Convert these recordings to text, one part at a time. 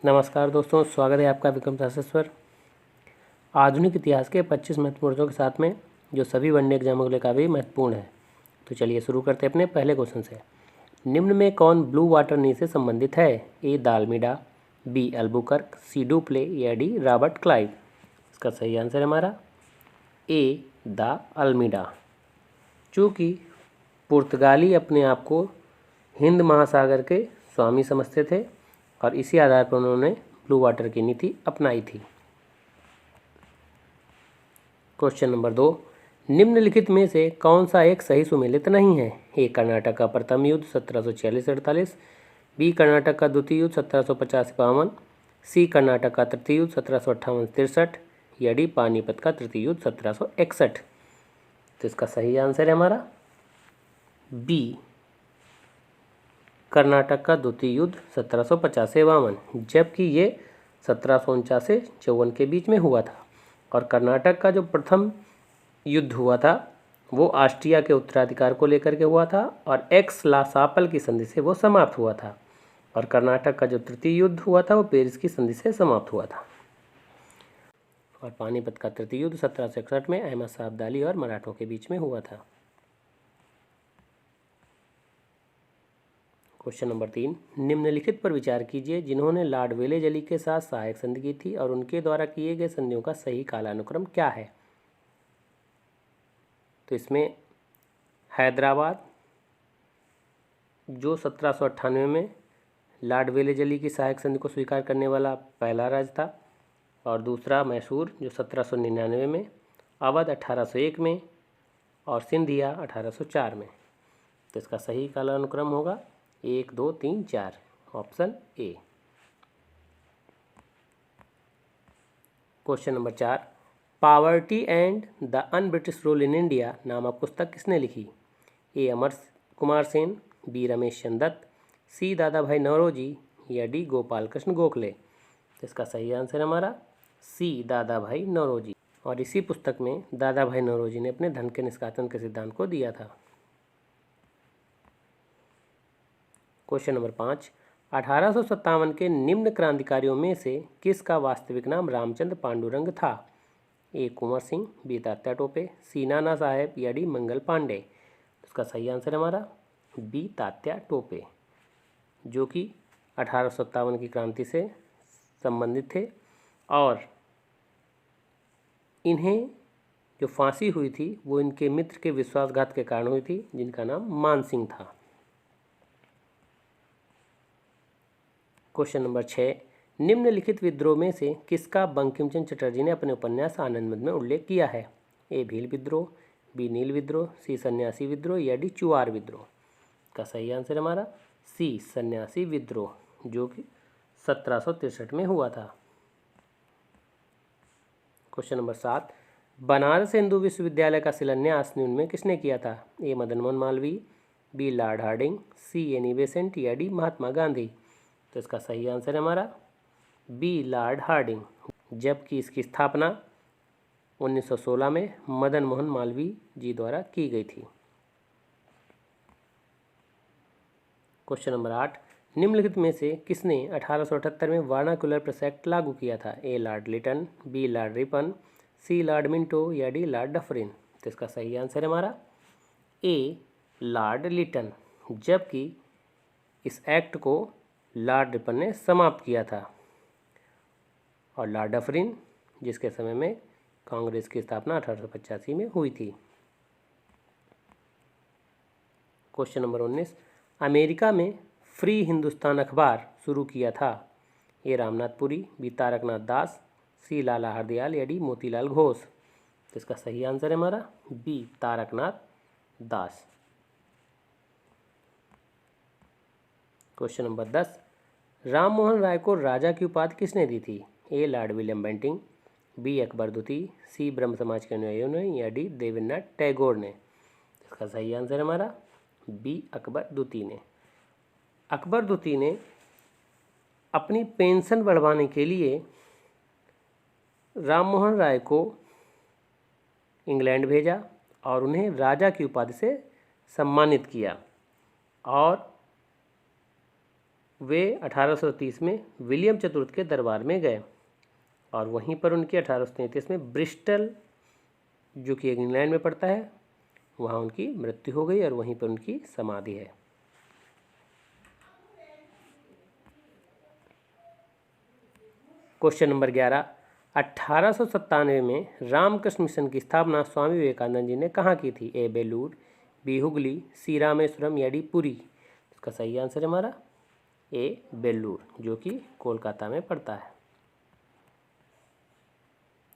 नमस्कार दोस्तों, स्वागत है आपका विक्रम शास्त्र। आधुनिक इतिहास के 25 महत्वपूर्ण मुद्दों के साथ में जो सभी वनडे एग्जामों के लिए काफ़ी महत्वपूर्ण है। तो चलिए शुरू करते हैं अपने पहले क्वेश्चन से। निम्न में कौन ब्लू वाटर नी से संबंधित है? ए दालमीडा, बी अल्बुकर्क, सी डुप्ले या डी रॉबर्ट क्लाइव। इसका सही आंसर है हमारा ए द अल्मीडा। चूँकि पुर्तगाली अपने आप को हिंद महासागर के स्वामी समझते थे और इसी आधार पर उन्होंने ब्लू वाटर की नीति अपनाई थी। क्वेश्चन नंबर 2, निम्नलिखित में से कौन सा एक सही सुमेलित नहीं है? ए कर्नाटक का प्रथम युद्ध 1746-48, बी कर्नाटक का द्वितीय युद्ध 1750-52, सी कर्नाटक का तृतीय युद्ध 1758-63 या डी पानीपत का तृतीय युद्ध 1761। तो इसका सही आंसर है हमारा बी कर्नाटक का द्वितीय युद्ध 1750-52, जबकि ये 1749-54 के बीच में हुआ था। और कर्नाटक का जो प्रथम युद्ध हुआ था वो ऑस्ट्रिया के उत्तराधिकार को लेकर के हुआ था और एक्स ला सापल की संधि से वो समाप्त हुआ था। और कर्नाटक का जो तृतीय युद्ध हुआ था वो पेरिस की संधि से समाप्त हुआ था। और पानीपत का तृतीय युद्ध 1761 में अहमद शाह अब्दाली और मराठों के बीच में हुआ था। क्वेश्चन नंबर 3, निम्नलिखित पर विचार कीजिए जिन्होंने लॉर्ड वेलेजली के साथ सहायक संधि की थी और उनके द्वारा किए गए संधियों का सही कालानुक्रम क्या है? तो इसमें हैदराबाद जो 1798 में लॉर्ड वेलेजली की सहायक संधि को स्वीकार करने वाला पहला राज्य था, और दूसरा मैसूर जो 1799 में, अवध 1801 में और सिंधिया 1804 में। तो इसका सही कालानुक्रम होगा 1, 2, 3, 4, option A. Question number 4, poverty and the un British rule in India नामक पुस्तक किसने लिखी? ए अमर कुमार सेन, बी रमेश चंद्र दत्त, सी दादा भाई नौरोजी या डी गोपाल कृष्ण गोखले। तो इसका सही आंसर हमारा सी दादा भाई नौरोजी। और इसी पुस्तक में दादा भाई नौरोजी ने अपने धन के निष्कासन के सिद्धांत को दिया था। क्वेश्चन नंबर 5, 1857 के निम्न क्रांतिकारियों में से किसका वास्तविक नाम रामचंद्र पांडुरंग था? ए कुंवर सिंह, बी तात्या टोपे, सी नाना साहेब या डी मंगल पांडे। इसका सही आंसर है हमारा बी तात्या टोपे, जो कि 1857 की क्रांति से संबंधित थे और इन्हें जो फांसी हुई थी वो इनके मित्र के विश्वासघात के कारण हुई थी, जिनका नाम मान सिंह था। क्वेश्चन नंबर 6, निम्नलिखित विद्रोह में से किसका बंकिम चंद्र चटर्जी ने अपने उपन्यास आनंद में उल्लेख किया है? ए भील विद्रोह, बी नील विद्रोह, सी सन्यासी विद्रोह या डी चुआर विद्रोह। का सही आंसर हमारा सी सन्यासी विद्रोह, जो कि 1763 में हुआ था। क्वेश्चन नंबर 7, बनारस हिंदू विश्वविद्यालय का शिलान्यास निम्न में किसने किया था? A Madan Mohan Malviya, B Lord Hardinge, C Annie Besant या डी महात्मा गांधी। तो इसका सही आंसर है हमारा बी लॉर्ड हार्डिंग, जबकि इसकी स्थापना 1916 में मदन मोहन मालवीय जी द्वारा की गई थी। क्वेश्चन नंबर 8, निम्नलिखित में से किसने 1878 में वर्नाक्युलर प्रेस एक्ट लागू किया था? A Lord Lytton, B Lord Ripon, C Lord Minto या डी लॉर्ड डफरिन। तो इसका सही आंसर है हमारा ए लॉर्ड लिटन, जबकि इस एक्ट को लॉर्ड रिपन ने समाप्त किया था। और लॉर्ड डफरिन जिसके समय में कांग्रेस की स्थापना 1885 में हुई थी। क्वेश्चन नंबर 19, अमेरिका में फ्री हिंदुस्तान अखबार शुरू किया था? ए रामनाथपुरी, बी तारकनाथ दास, सी लाला हरदयाल या डी मोतीलाल घोष। तो इसका सही आंसर है हमारा B Taraknath Das. Question number 10, Ram Mohan Roy को राजा की उपाधि किसने दी थी? A Lord William Bentinck, B Akbar द्वितीय, सी ब्रह्म समाज के अनुयायियों ने या डी देवेंद्रनाथ टैगोर ने। इसका सही आंसर हमारा बी अकबर द्वितीय ने। अकबर द्वितीय ने अपनी पेंशन बढ़वाने के लिए राम मोहन राय को इंग्लैंड भेजा और उन्हें राजा की उपाधि से सम्मानित किया। और वे 1830 में विलियम चतुर्थ के दरबार में गए और वहीं पर उनकी 1833 में ब्रिस्टल, जो कि इंग्लैंड में पड़ता है, वहाँ उनकी मृत्यु हो गई और वहीं पर उनकी समाधि है। क्वेश्चन नंबर 11, 1897 में रामकृष्ण मिशन की स्थापना स्वामी विवेकानंद जी ने कहाँ की थी? ए बेलूर, बी हुगली, सी रामेश्वरम या डी पुरी? इसका सही आंसर है हमारा ए बेलूर, जो कि कोलकाता में पड़ता है।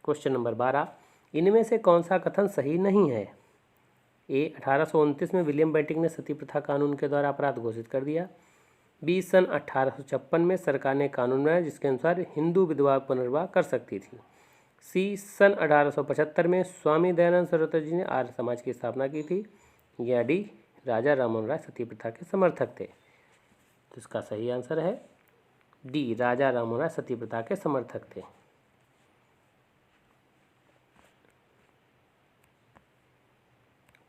क्वेश्चन नंबर 12, इनमें से कौन सा कथन सही नहीं है? ए 1829 में विलियम बेंटिक ने सती प्रथा कानून के द्वारा अपराध घोषित कर दिया। बी सन 1856 में सरकार ने कानून बनाया जिसके अनुसार हिंदू विधवा पुनर्विवाह कर सकती थी। सी सन 1875 में स्वामी दयानंद सरस्वती जी ने आर्य समाज की स्थापना की थी। या डी राजा राममोहन राय सती प्रथा के समर्थक थे? तो इसका सही आंसर है डी, राजा राममोहन राय सती प्रथा के समर्थक थे।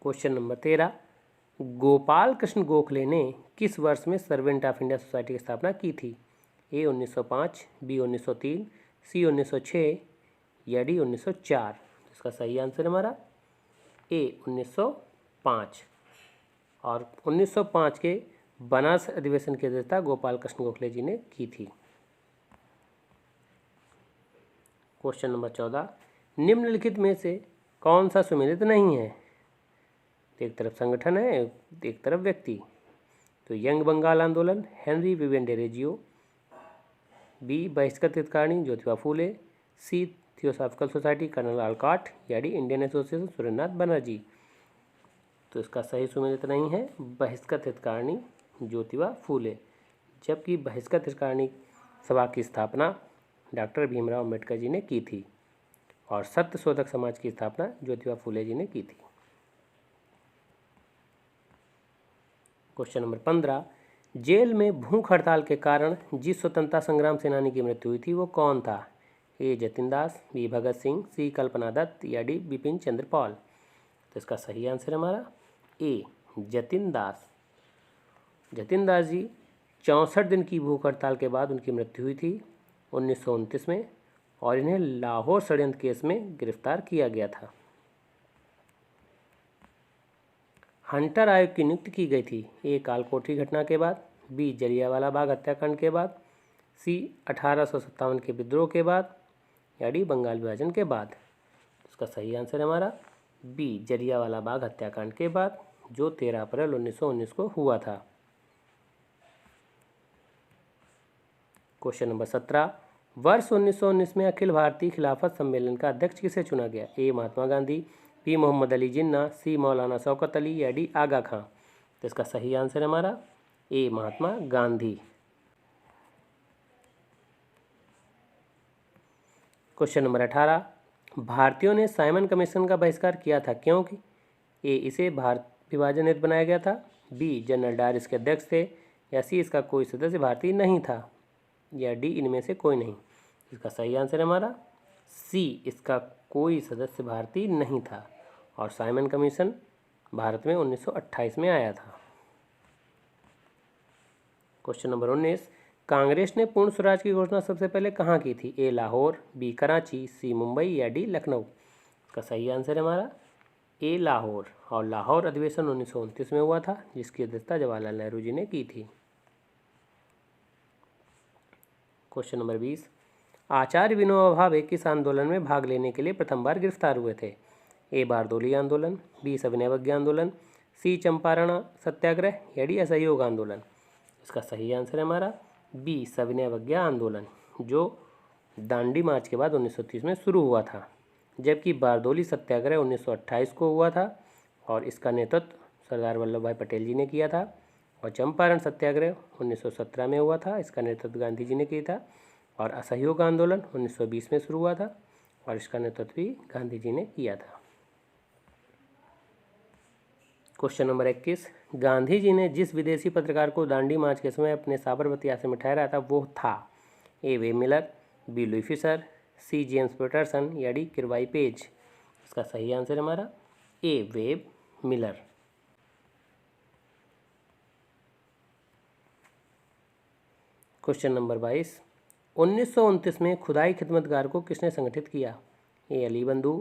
क्वेश्चन नंबर 13, गोपाल कृष्ण गोखले ने किस वर्ष में सर्वेंट ऑफ इंडिया सोसाइटी की स्थापना की थी? ए 1905, बी 1903, सी 1906 या डी 1904? इसका सही आंसर है हमारा ए 1905। और 1905 के बनारस अधिवेशन की अध्यक्षता गोपाल कृष्ण गोखले जी ने की थी। क्वेश्चन नंबर 14, निम्नलिखित में से कौन सा सुमेलित नहीं है? एक तरफ संगठन है, एक तरफ व्यक्ति। तो यंग बंगाल आंदोलन, हेनरी विवियन डेरेजियो, बी बहिष्कृत हितकारिणी ज्योतिबा फूले, सी थियोसॉफिकल सोसाइटी कर्नल आलकॉट या D Indian association Surendranath Banerjee? तो इसका सही सुमेलित नहीं है बहिष्कृत हितकारिणी ज्योतिबा फूले, जबकि बहिष्कृत हितकारिणी सभा की स्थापना डॉक्टर भीमराव अम्बेडकर जी ने की थी और सत्य शोधक समाज की स्थापना ज्योतिबा फूले जी ने की थी। क्वेश्चन नंबर 15, जेल में भूख हड़ताल के कारण जिस स्वतंत्रता संग्राम सेनानी की मृत्यु हुई थी वो कौन था? ए जतिन दास, बी भगत सिंह, सी कल्पना दत्त या डी बिपिन चंद्र पाल? तो इसका सही आंसर है हमारा ए जतिन दास। जतिन दास जी 64 दिन की भूख हड़ताल के बाद उनकी मृत्यु हुई थी 1929 में और इन्हें लाहौर षड्यंत्र केस में गिरफ्तार किया गया था। हंटर आयोग की नियुक्ति की गई थी? ए कालकोठरी घटना के बाद, बी जलियांवाला बाग हत्याकांड के बाद, सी 1857 के विद्रोह के बाद या डी बंगाल विभाजन के बाद? इसका सही आंसर है हमारा बी जलियांवाला बाग हत्याकांड के बाद, जो 13 अप्रैल 1919 को हुआ था। क्वेश्चन नंबर 17, वर्ष 1919 में अखिल भारतीय खिलाफत सम्मेलन का अध्यक्ष किसे चुना गया? ए महात्मा गांधी, बी मोहम्मद अली जिन्ना, सी मौलाना शौकत अली या डी आगा खां? तो इसका सही आंसर है हमारा ए महात्मा गांधी। क्वेश्चन नंबर 18, भारतीयों ने साइमन कमीशन का बहिष्कार किया था क्योंकि? ए इसे भारत विभाजन हेतु बनाया गया था, बी जनरल डायर इसके अध्यक्ष थे, या सी इसका कोई सदस्य भारतीय नहीं था, या डी इनमें से कोई नहीं? इसका सही आंसर है हमारा सी, इसका कोई सदस्य भारतीय नहीं था और साइमन कमीशन भारत में 1928 में आया था। क्वेश्चन नंबर 19, कांग्रेस ने पूर्ण स्वराज की घोषणा सबसे पहले कहाँ की थी? ए लाहौर, बी कराची, सी मुंबई या डी लखनऊ? इसका सही आंसर है हमारा ए लाहौर, और लाहौर अधिवेशन 1929 में हुआ था जिसकी अध्यक्षता जवाहरलाल नेहरू जी ने की थी। क्वेश्चन नंबर 20, आचार्य विनोबा भावे किस आंदोलन में भाग लेने के लिए प्रथम बार गिरफ्तार हुए थे? ए बारदोली आंदोलन, बी सविनय अवज्ञा आंदोलन, सी चंपारण सत्याग्रह या डी असहयोग आंदोलन? इसका सही आंसर है हमारा बी सविनय अवज्ञा आंदोलन, जो दांडी मार्च के बाद 1930 में शुरू हुआ था, जबकि बारदोली सत्याग्रह 1928 को हुआ था और इसका नेतृत्व सरदार वल्लभ भाई पटेल जी ने किया था, और चंपारण सत्याग्रह 1917 में हुआ था, इसका नेतृत्व गांधी जी ने किया था, और असहयोग आंदोलन 1920 में शुरू हुआ था और इसका नेतृत्व भी गांधी जी ने किया था। क्वेश्चन नंबर 21, गांधी जी ने जिस विदेशी पत्रकार को दांडी मार्च के समय अपने साबरमती आश्रम में ठहराया था वो था? A Webb Miller, B Louis Fischer, C James Patterson या डी किरवाई पेज? इसका सही आंसर है हमारा A Webb Miller. Question number 22, 1929 में खुदाई खिदमतगार को किसने संगठित किया? ए अली बंधु,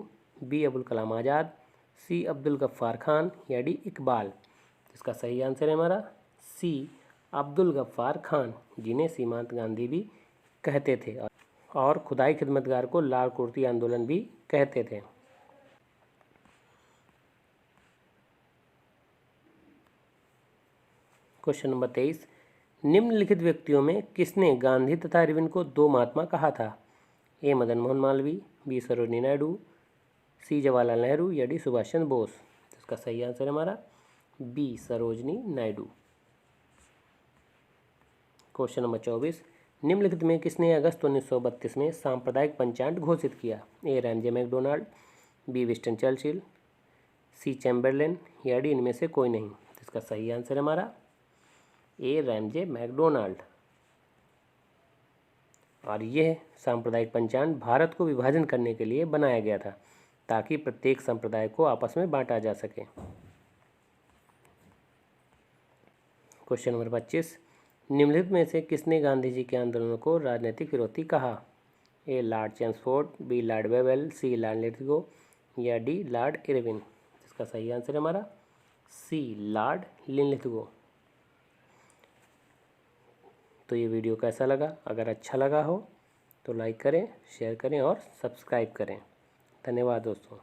बी अबुल कलाम आज़ाद, सी अब्दुल गफ्फार खान या डी इकबाल। इसका सही आंसर है हमारा सी अब्दुल गफ्फार खान, जिन्हें सीमांत गांधी भी कहते थे और खुदाई खिदमतगार को लाल कुर्ती आंदोलन भी कहते थे। क्वेश्चन नंबर 23, निम्नलिखित व्यक्तियों में किसने गांधी तथा अरविंद को दो महात्मा कहा था? ए मदन मोहन मालवीय, बी सरोजिनी नायडू, सी जवाहरलाल नेहरू या डी सुभाष चंद्र बोस। इसका सही आंसर है हमारा B Sarojini Naidu. Question number 24, निम्नलिखित में किसने अगस्त 1932 में सांप्रदायिक पंचांग घोषित किया? A Ramsay MacDonald, B Winston Churchill, C Chamberlain या डी इनमें से कोई नहीं। इसका सही आंसर है हमारा ए रैमजे मैकडोनाल्ड। और यह सांप्रदायिक पंचांग भारत को विभाजन करने के लिए बनाया गया था ताकि प्रत्येक संप्रदाय को आपस में बांटा जा सके। क्वेश्चन नंबर 25, निम्नलिखित में से किसने गांधी जी के आंदोलनों को राजनीतिक विरोधी कहा? A Lord Chelmsford, B Lord Wavell, C Lord Linlithgow या डी लॉर्ड इरविन। इसका सही आंसर है हमारा सी लॉर्ड लिथगो। तो ये वीडियो कैसा लगा? अगर अच्छा लगा हो तो लाइक करें, शेयर करें और सब्सक्राइब करें। धन्यवाद दोस्तों।